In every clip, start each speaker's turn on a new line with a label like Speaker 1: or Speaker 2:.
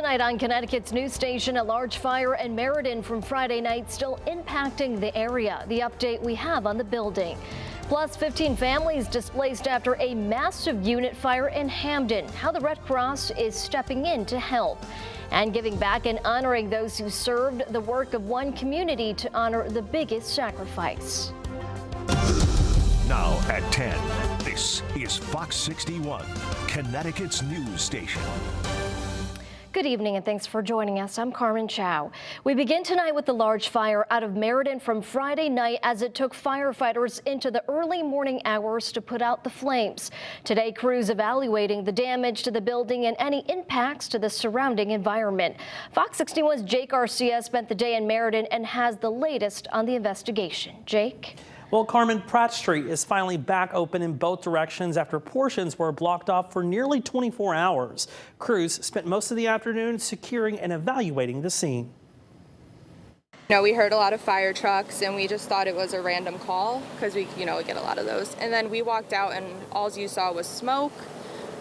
Speaker 1: Tonight on Connecticut's news station, a large fire in Meriden from Friday night still impacting the area. The update we have on the building. Plus 15 families displaced after a massive unit fire in Hampton. How the Red Cross is stepping in to help. And giving back and honoring those who served, the work of one community to honor the biggest sacrifice.
Speaker 2: Now at 10, this is Fox 61, Connecticut's news station.
Speaker 1: Good evening and thanks for joining us. I'm Carmen Chow. We begin tonight with the large fire out of Meriden from Friday night as it took firefighters into the early morning hours to put out the flames. Today, crews evaluating the damage to the building and any impacts to the surrounding environment. Fox 61's Jake Garcia spent the day in Meriden and has the latest on the investigation. Jake?
Speaker 3: Well, Carmen, Pratt Street is finally back open in both directions after portions were blocked off for nearly 24 hours. Crews spent most of the afternoon securing and evaluating the scene.
Speaker 4: We heard a lot of fire trucks and we just thought it was a random call because we get a lot of those. And then we walked out and all you saw was smoke,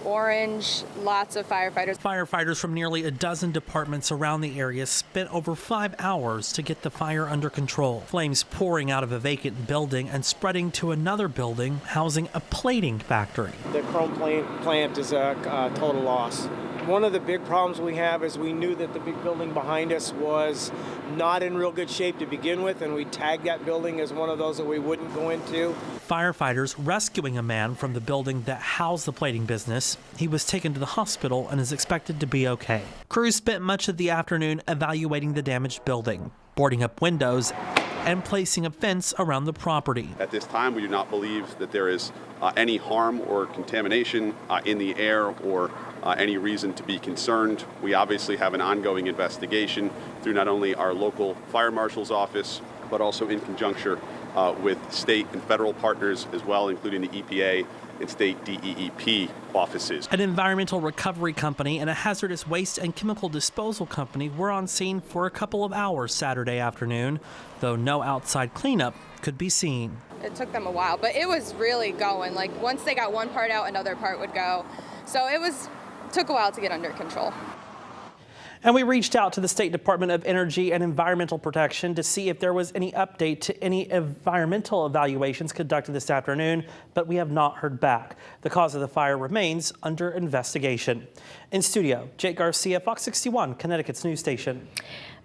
Speaker 4: orange, lots of firefighters.
Speaker 3: Firefighters from nearly a dozen departments around the area spent over 5 hours to get the fire under control. Flames pouring out of a vacant building and spreading to another building housing a plating factory.
Speaker 5: The chrome plant is a total loss. One of the big problems we have is we knew that the big building behind us was not in real good shape to begin with, and we tagged that building as one of those that we wouldn't go into.
Speaker 3: Firefighters rescuing a man from the building that housed the plating business. He was taken to the hospital and is expected to be okay. Crews spent much of the afternoon evaluating the damaged building, boarding up windows, and placing a fence around the property.
Speaker 6: At this time, we do not believe that there is any harm or contamination in the air or any reason to be concerned. We obviously have an ongoing investigation through not only our local fire marshal's office, but also in conjunction with state and federal partners as well, including the EPA and state DEEP offices. An
Speaker 3: environmental recovery company and a hazardous waste and chemical disposal company were on scene for a couple of hours Saturday afternoon, though no outside cleanup could be seen.
Speaker 4: It took them a while, but it was really going. Like once they got one part out, another part would go. So took a while to get under control.
Speaker 3: And we reached out to the State Department of Energy and Environmental Protection to see if there was any update to any environmental evaluations conducted this afternoon, but we have not heard back. The cause of the fire remains under investigation. In studio, Jake Garcia, Fox 61, Connecticut's news station.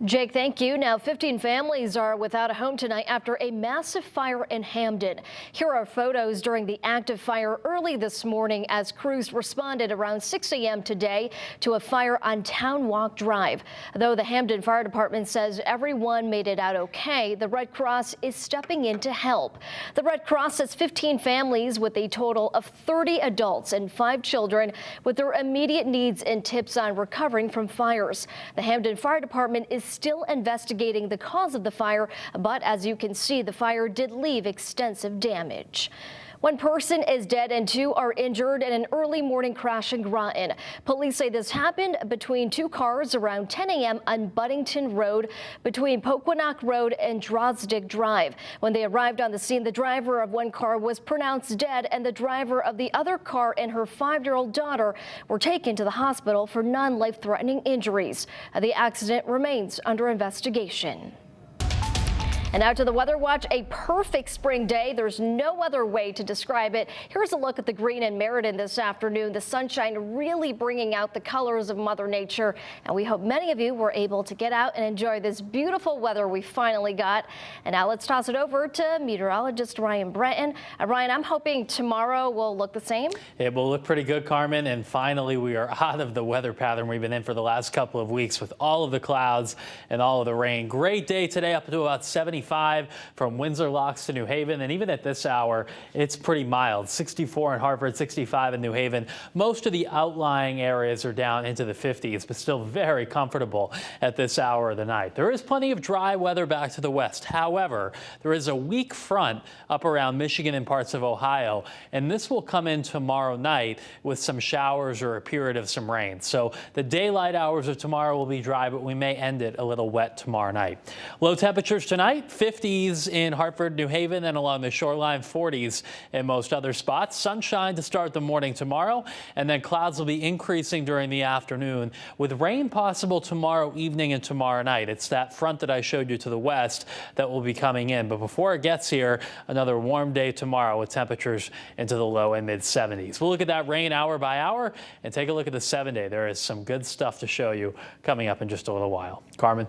Speaker 1: Jake, thank you. Now, 15 families are without a home tonight after a massive fire in Hampton. Here are photos during the active fire early this morning as crews responded around 6 a.m. today to a fire on Town Walk Drive. Though the Hampton Fire Department says everyone made it out okay, the Red Cross is stepping in to help. The Red Cross says 15 families with a total of 30 adults and 5 children with their immediate needs and tips on recovering from fires. The Hampton Fire Department is still investigating the cause of the fire, but as you can see, the fire did leave extensive damage. One person is dead and 2 are injured in an early morning crash in Groton. Police say this happened between 2 cars around 10 a.m. on Buddington Road between Poquonock Road and Drosdick Drive. When they arrived on the scene, the driver of one car was pronounced dead and the driver of the other car and her 5-year-old daughter were taken to the hospital for non-life-threatening injuries. The accident remains under investigation. And now to the weather watch, a perfect spring day. There's no other way to describe it. Here's a look at the green in Meriden this afternoon. The sunshine really bringing out the colors of Mother Nature. And we hope many of you were able to get out and enjoy this beautiful weather we finally got. And now let's toss it over to meteorologist Ryan Breton. Ryan, I'm hoping tomorrow will look the same.
Speaker 7: It will look pretty good, Carmen. And finally, we are out of the weather pattern we've been in for the last couple of weeks with all of the clouds and all of the rain. Great day today, up to about 75 from Windsor Locks to New Haven. And even at this hour, it's pretty mild. 64 in Hartford, 65 in New Haven. Most of the outlying areas are down into the 50s, but still very comfortable at this hour of the night. There is plenty of dry weather back to the west. However, there is a weak front up around Michigan and parts of Ohio, and this will come in tomorrow night with some showers or a period of some rain. So the daylight hours of tomorrow will be dry, but we may end it a little wet tomorrow night. Low temperatures tonight, 50s in Hartford, New Haven, and along the shoreline, 40s in most other spots. Sunshine to start the morning tomorrow, and then clouds will be increasing during the afternoon with rain possible tomorrow evening and tomorrow night. It's that front that I showed you to the west that will be coming in. But before it gets here, another warm day tomorrow with temperatures into the low and mid 70s. We'll look at that rain hour by hour and take a look at the 7-day. There is some good stuff to show you coming up in just a little while. Carmen.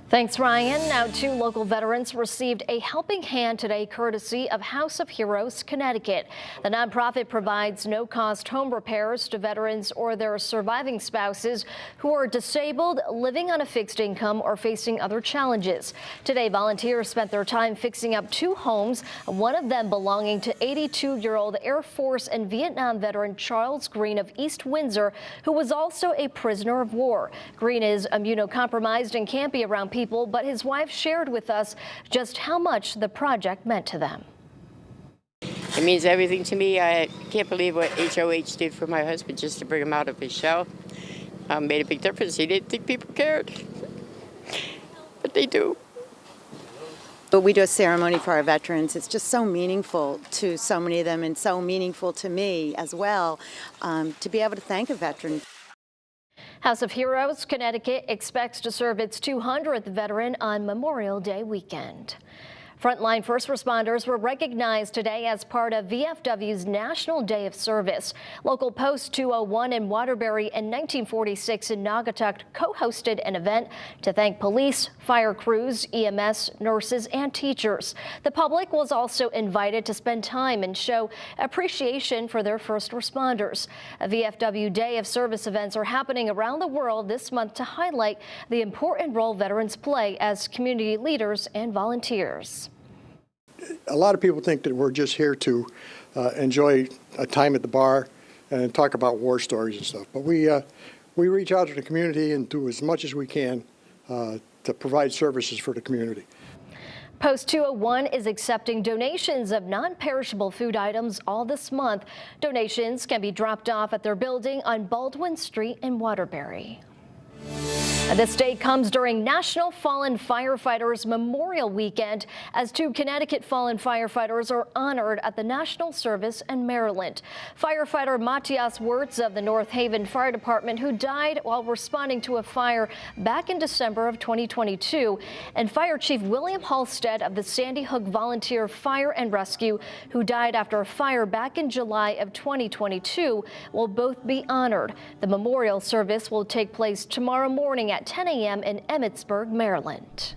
Speaker 1: Thanks, Ryan. Now, 2 local veterans received a helping hand today courtesy of House of Heroes, Connecticut. The nonprofit provides no-cost home repairs to veterans or their surviving spouses who are disabled, living on a fixed income, or facing other challenges. Today, volunteers spent their time fixing up 2 homes, one of them belonging to 82-year-old Air Force and Vietnam veteran Charles Green of East Windsor, who was also a prisoner of war. Green is immunocompromised and can't be around people, but his wife shared with us just how much the project meant to them.
Speaker 8: It means everything to me. I can't believe what HOH did for my husband just to bring him out of his shell. Made a big difference. He didn't think people cared, but they do.
Speaker 9: But we do a ceremony for our veterans. It's just so meaningful to so many of them and so meaningful to me as well, to be able to thank a veteran.
Speaker 1: House of Heroes, Connecticut expects to serve its 200th veteran on Memorial Day weekend. Frontline first responders were recognized today as part of VFW's National Day of Service. Local Post 201 in Waterbury and 1946 in Naugatuck co-hosted an event to thank police, fire crews, EMS, nurses, and teachers. The public was also invited to spend time and show appreciation for their first responders. A VFW Day of Service events are happening around the world this month to highlight the important role veterans play as community leaders and volunteers.
Speaker 10: A lot of people think that we're just here to enjoy a time at the bar and talk about war stories and stuff. But we reach out to the community and do as much as we can to provide services for the community.
Speaker 1: Post 201 is accepting donations of non-perishable food items all this month. Donations can be dropped off at their building on Baldwin Street in Waterbury. This day comes during National Fallen Firefighters Memorial Weekend as 2 Connecticut fallen firefighters are honored at the National Service in Maryland. Firefighter Matthias Wirtz of the North Haven Fire Department, who died while responding to a fire back in December of 2022, and Fire Chief William Halstead of the Sandy Hook Volunteer Fire and Rescue, who died after a fire back in July of 2022, will both be honored. The memorial service will take place tomorrow morning at 10 a.m. in Emmitsburg, Maryland.